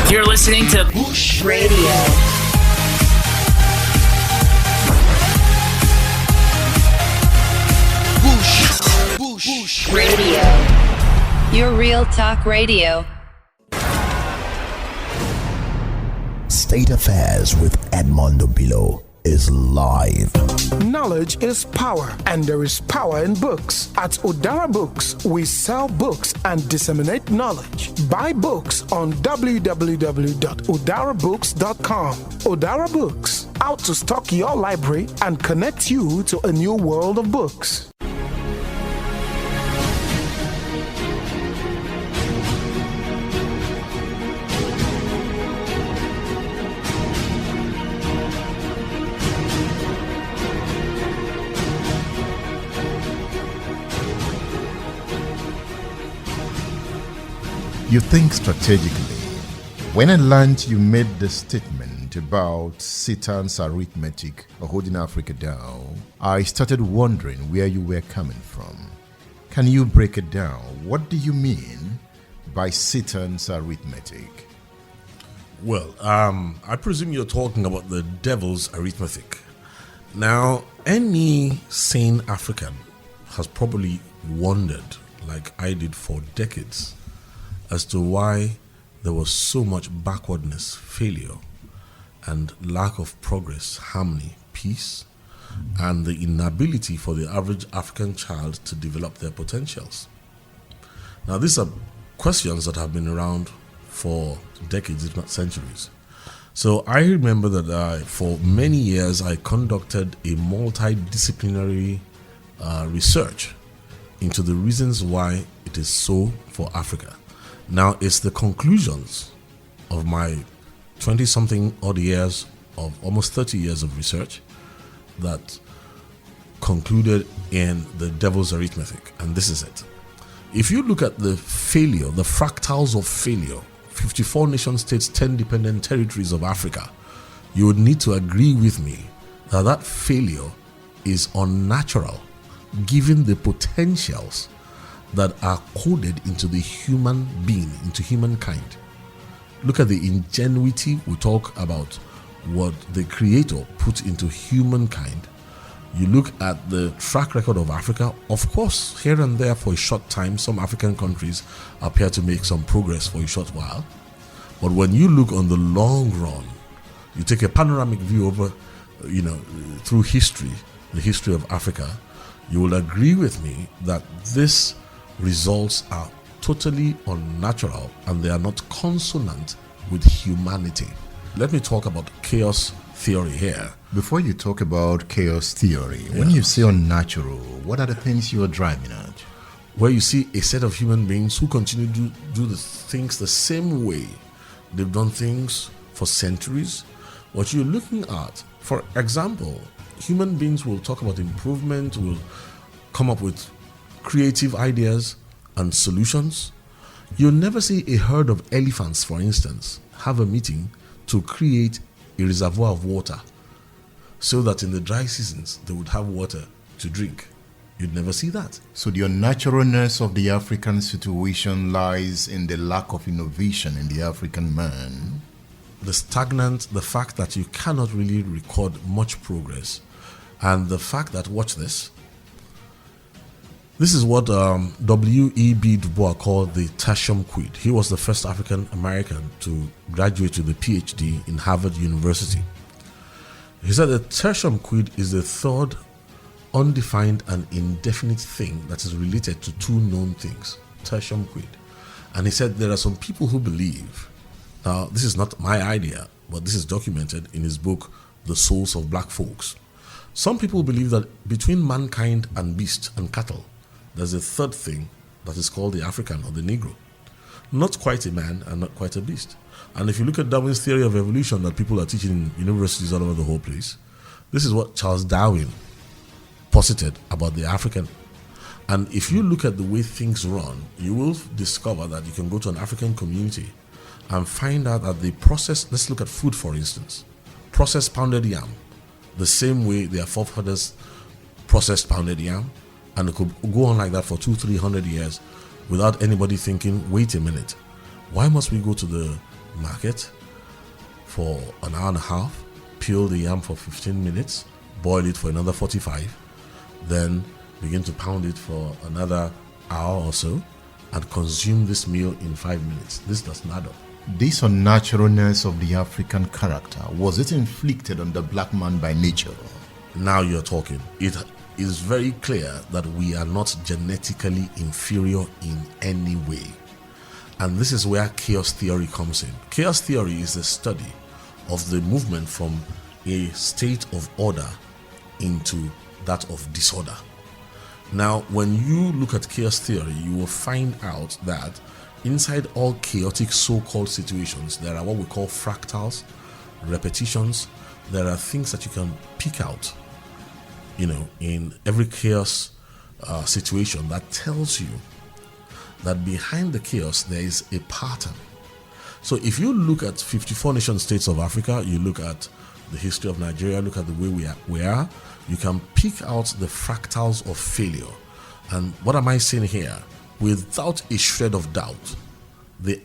You're listening to Bush Radio. Bush Radio. Your real talk radio. State Affairs with Edmund Obilo is live. Knowledge is power, and there is power in books. At Udara Books, we sell books and disseminate knowledge. Buy books on www.udarabooks.com. Udara Books, out to stock your library and connect you to a new world of books. You think strategically. When I learned you made the statement about Satan's arithmetic holding Africa down, I started wondering where you were coming from. Can you break it down? What do you mean by Satan's arithmetic? Well, I presume you're talking about the devil's arithmetic. Now, any sane African has probably wondered, like I did for decades, as to why there was so much backwardness, failure, and lack of progress, harmony, peace, and the inability for the average African child to develop their potentials. Now, these are questions that have been around for decades, if not centuries. So I remember that for many years I conducted a multidisciplinary research into the reasons why it is so for Africa. Now, it's the conclusions of my 20-something odd years of almost 30 years of research that concluded in the devil's arithmetic. And this is it. If you look at the failure, the fractals of failure, 54 nation states, 10 dependent territories of Africa, you would need to agree with me that that failure is unnatural, given the potentials that are coded into the human being, into humankind. Look at the ingenuity. We talk about what the Creator put into humankind. You look at the track record of Africa. Of course, here and there for a short time, some African countries appear to make some progress for a short while. But when you look on the long run, you take a panoramic view over, through history, the history of Africa, you will agree with me that this results are totally unnatural and they are not consonant with humanity. Let me talk about chaos theory here. Before you talk about chaos theory, when you say unnatural, what are the things you are driving at? Where you see a set of human beings who continue to do the things the same way they've done things for centuries. What you're looking at, for example, human beings will talk about improvement, will come up with creative ideas and solutions. You'll never see a herd of elephants, for instance, have a meeting to create a reservoir of water so that in the dry seasons they would have water to drink. You'd never see that. So the unnaturalness of the African situation lies in the lack of innovation in the African man. The fact that you cannot really record much progress, and the fact that, watch this, this is what W.E.B. Dubois called the tertium quid. He was the first African American to graduate with a PhD in Harvard University. He said the tertium quid is the third undefined and indefinite thing that is related to two known things, tertium quid. And he said there are some people who believe, now this is not my idea, but this is documented in his book, The Souls of Black Folks. Some people believe that between mankind and beast and cattle, there's a third thing that is called the African or the Negro. Not quite a man and not quite a beast. And if you look at Darwin's theory of evolution that people are teaching in universities all over the whole place, this is what Charles Darwin posited about the African. And if you look at the way things run, you will discover that you can go to an African community and find out that the process, let's look at food for instance, processed pounded yam, the same way their forefathers processed pounded yam, and it could go on like that for 200-300 years without anybody thinking, wait a minute, why must we go to the market for an hour and a half, peel the yam for 15 minutes, boil it for another 45, then begin to pound it for another hour or so, and consume this meal in 5 minutes. This does not add up. This unnaturalness of the African character, was it inflicted on the black man by nature? Now you're talking. It is very clear that we are not genetically inferior in any way. And this is where chaos theory comes in. Chaos theory is the study of the movement from a state of order into that of disorder. Now, when you look at chaos theory, you will find out that inside all chaotic so-called situations, there are what we call fractals, repetitions. There are things that you can pick out, in every chaos situation that tells you that behind the chaos there is a pattern. So if you look at 54 nation states of Africa, you look at the history of Nigeria, look at the way we are, you can pick out the fractals of failure. And what am I saying here? Without a shred of doubt, the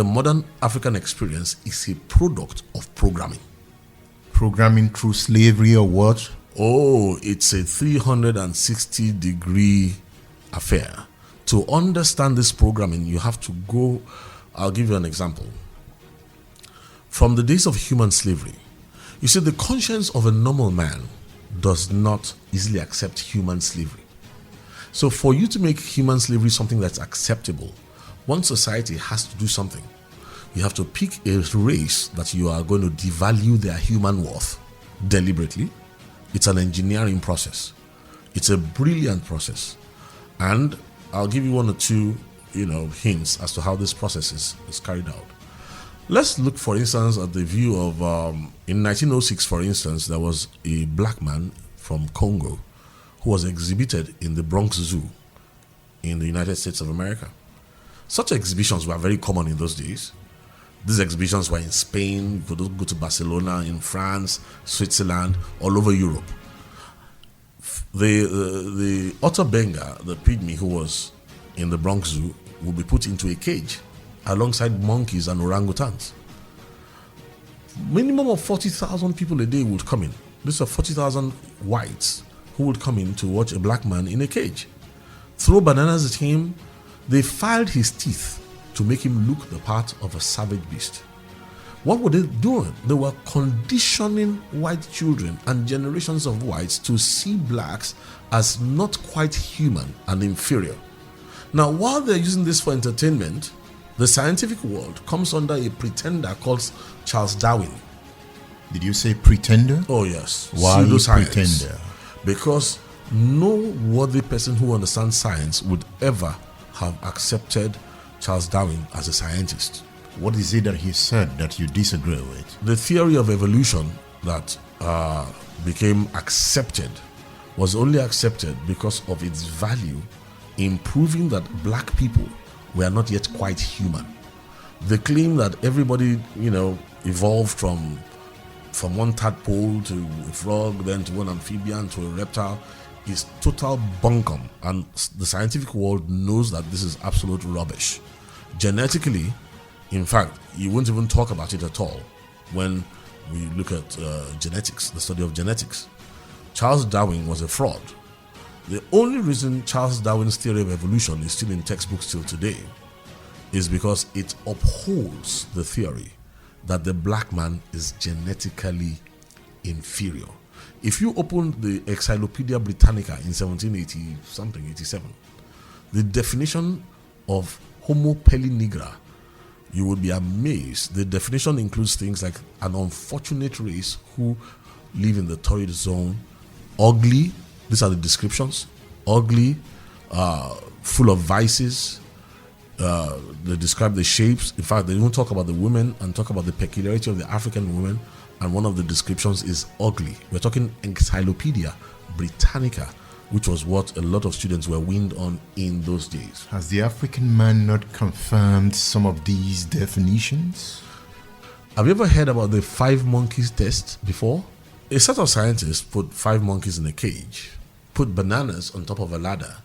modern African experience is a product of programming. Programming through slavery or what? Oh, it's a 360-degree affair. To understand this programming, you have to go. I'll give you an example. From the days of human slavery, you see, the conscience of a normal man does not easily accept human slavery. So for you to make human slavery something that's acceptable, one society has to do something. You have to pick a race that you are going to devalue their human worth deliberately. It's an engineering process. It's a brilliant process. And I'll give you one or two, hints as to how this process is carried out. Let's look, for instance, at the view of, in 1906, for instance, there was a black man from Congo who was exhibited in the Bronx Zoo in the United States of America. Such exhibitions were very common in those days. These exhibitions were in Spain, you could go to Barcelona, in France, Switzerland, all over Europe. The otter benga, the pygmy who was in the Bronx Zoo, would be put into a cage alongside monkeys and orangutans. Minimum of 40,000 people a day would come in. These are 40,000 whites who would come in to watch a black man in a cage. Throw bananas at him. They filed his teeth to make him look the part of a savage beast. What were they doing? They were conditioning white children and generations of whites to see blacks as not quite human and inferior. Now, while they're using this for entertainment, the scientific world comes under a pretender called Charles Darwin. Did you say pretender? Oh, yes. Why Pseudoscience. pretender? Because no worthy person who understands science would ever have accepted Charles Darwin as a scientist. What is it that he said that you disagree with? The theory of evolution that became accepted was only accepted because of its value in proving that black people were not yet quite human. The claim that everybody, evolved from one tadpole to a frog, then to an amphibian, to a reptile, is total bunkum. And the scientific world knows that this is absolute rubbish. Genetically, in fact, you won't even talk about it at all when we look at genetics, the study of genetics. Charles Darwin was a fraud. The only reason Charles Darwin's theory of evolution is still in textbooks till today is because it upholds the theory that the black man is genetically inferior. If you open the Encyclopedia Britannica in 87, the definition of Homo peli nigra, you would be amazed. The definition includes things like an unfortunate race who live in the torrid zone, ugly, these are the descriptions, ugly, full of vices. They describe the shapes. In fact, they even talk about the women and talk about the peculiarity of the African women. And one of the descriptions is ugly. We're talking Encyclopedia Britannica, which was what a lot of students were weaned on in those days. Has the African man not confirmed some of these definitions? Have you ever heard about the 5 monkeys test before? A set of scientists put 5 monkeys in a cage, put bananas on top of a ladder,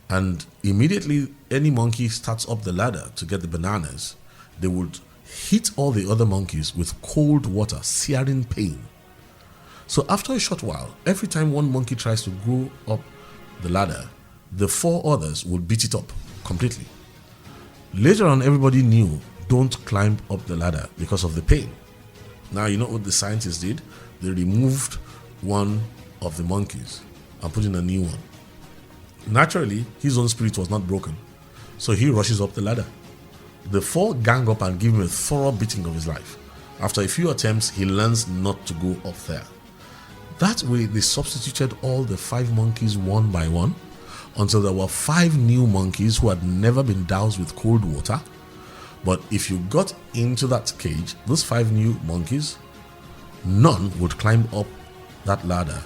and immediately any monkey starts up the ladder to get the bananas, they would hit all the other monkeys with cold water, searing pain. So after a short while, every time one monkey tries to go up the ladder, the 4 others would beat it up completely. Later on, everybody knew, don't climb up the ladder because of the pain. Now, you know what the scientists did? They removed one of the monkeys and put in a new one. Naturally, his own spirit was not broken, so he rushes up the ladder. The 4 gang up and give him a thorough beating of his life. After a few attempts, he learns not to go up there. That way, they substituted all the 5 monkeys one by one until there were 5 new monkeys who had never been doused with cold water. But if you got into that cage, those 5 new monkeys, none would climb up that ladder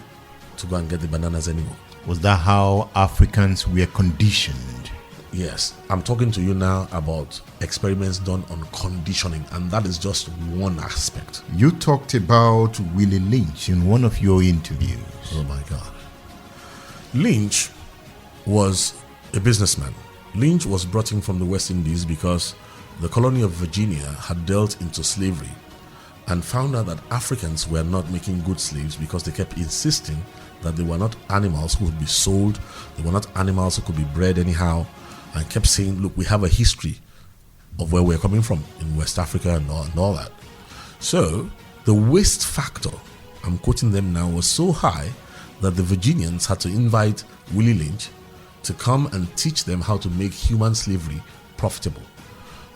to go and get the bananas anymore. Was that how Africans were conditioned? Yes, I'm talking to you now about experiments done on conditioning, and that is just one aspect. You talked about Willie Lynch in one of your interviews. Oh my God. Lynch was a businessman. Lynch was brought in from the West Indies because the colony of Virginia had dealt into slavery and found out that Africans were not making good slaves because they kept insisting that they were not animals who would be sold, they were not animals who could be bred anyhow, and kept saying, look, we have a history of where we're coming from in West Africa and all that. So the waste factor, I'm quoting them now, was so high that the Virginians had to invite Willie Lynch to come and teach them how to make human slavery profitable.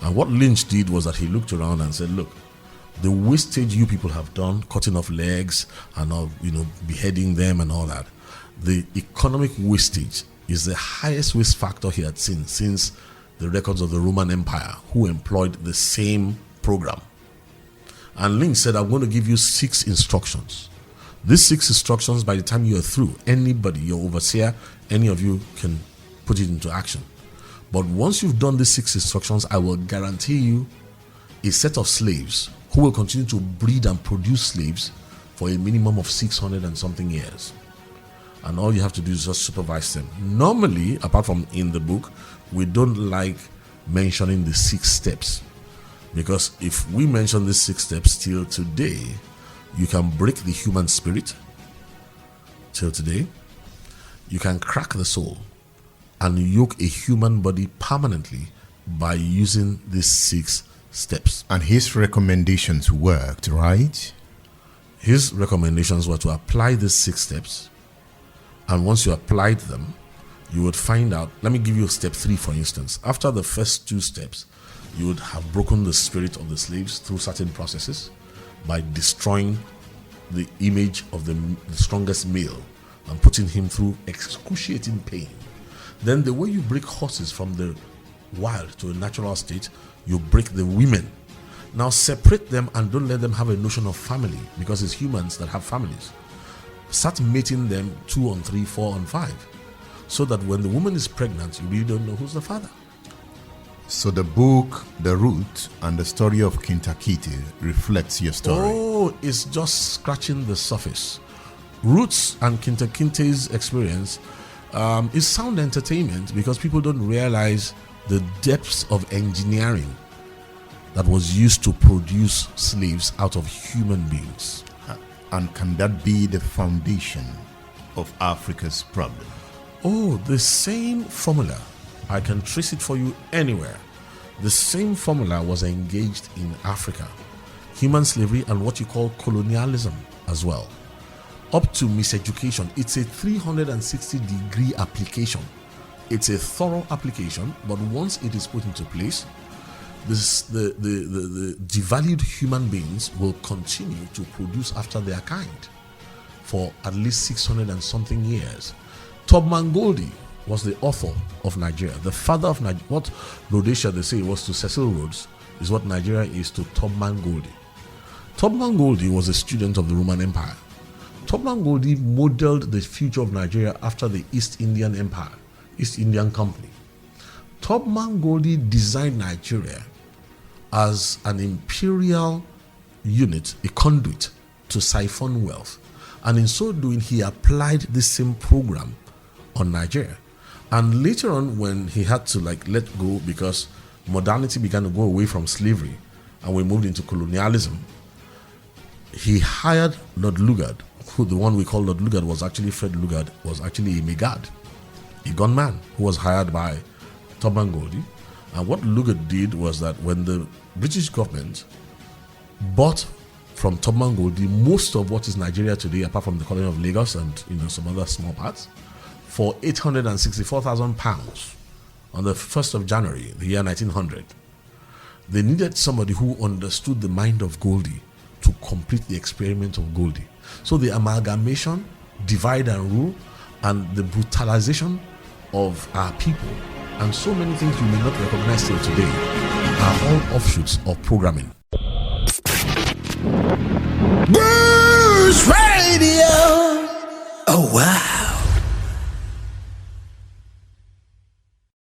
And what Lynch did was that he looked around and said, look, the wastage you people have done, cutting off legs and all, beheading them and all that, the economic wastage is the highest waste factor he had seen since the records of the Roman Empire, who employed the same program. And Lynch said, I'm going to give you 6 instructions. These 6 instructions, by the time you are through, anybody, your overseer, any of you can put it into action. But once you've done these 6 instructions, I will guarantee you a set of slaves who will continue to breed and produce slaves for a minimum of 600 and something years. And all you have to do is just supervise them. Normally, apart from in the book, we don't like mentioning the 6 steps. Because if we mention these 6 steps till today, you can break the human spirit till today. You can crack the soul and yoke a human body permanently by using these 6 steps. And his recommendations worked, right? His recommendations were to apply these 6 steps. And once you applied them, you would find out. Let me give you step 3, for instance. After the first 2 steps, you would have broken the spirit of the slaves through certain processes by destroying the image of the strongest male and putting him through excruciating pain. Then the way you break horses from the wild to a natural state, you break the women. Now separate them and don't let them have a notion of family, because it's humans that have families. Start mating them 2 on 3, 4 on 5, so that when the woman is pregnant, you really don't know who's the father. So the book, The Root and the Story of Kintakiti reflects your story. Oh, it's just scratching the surface. Roots and Kintakiti's experience is sound entertainment because people don't realize the depths of engineering that was used to produce slaves out of human beings. And can that be the foundation of Africa's problem? Oh, the same formula. I can trace it for you anywhere. The same formula was engaged in Africa. Human slavery and what you call colonialism as well. Up to miseducation, it's a 360-degree application. It's a thorough application, but once it is put into place, the devalued human beings will continue to produce after their kind for at least 600 and something years. Tubman Goldie was the author of Nigeria. The father of Nigeria. What Rhodesia, they say, was to Cecil Rhodes, is what Nigeria is to Tubman Goldie. Tubman Goldie was a student of the Roman Empire. Tubman Goldie modeled the future of Nigeria after the East Indian Empire, East Indian Company. Tubman Goldie designed Nigeria as an imperial unit, a conduit to siphon wealth. And in so doing, he applied this same program on Nigeria. And later on, when he had to let go because modernity began to go away from slavery and we moved into colonialism, he hired Lord Lugard, who the one we call Lord Lugard was actually Fred Lugard, was actually a Megad, a gunman who was hired by Tubman Goldie. And what Lugard did was that when the British government bought from Tubman Goldie most of what is Nigeria today, apart from the colony of Lagos and some other small parts, for £864,000 on the 1st of January, the year 1900. They needed somebody who understood the mind of Goldie to complete the experiment of Goldie. So the amalgamation, divide and rule, and the brutalization of our people, and so many things you may not recognize till today, are all offshoots of programming. Bush Radio! Oh, wow.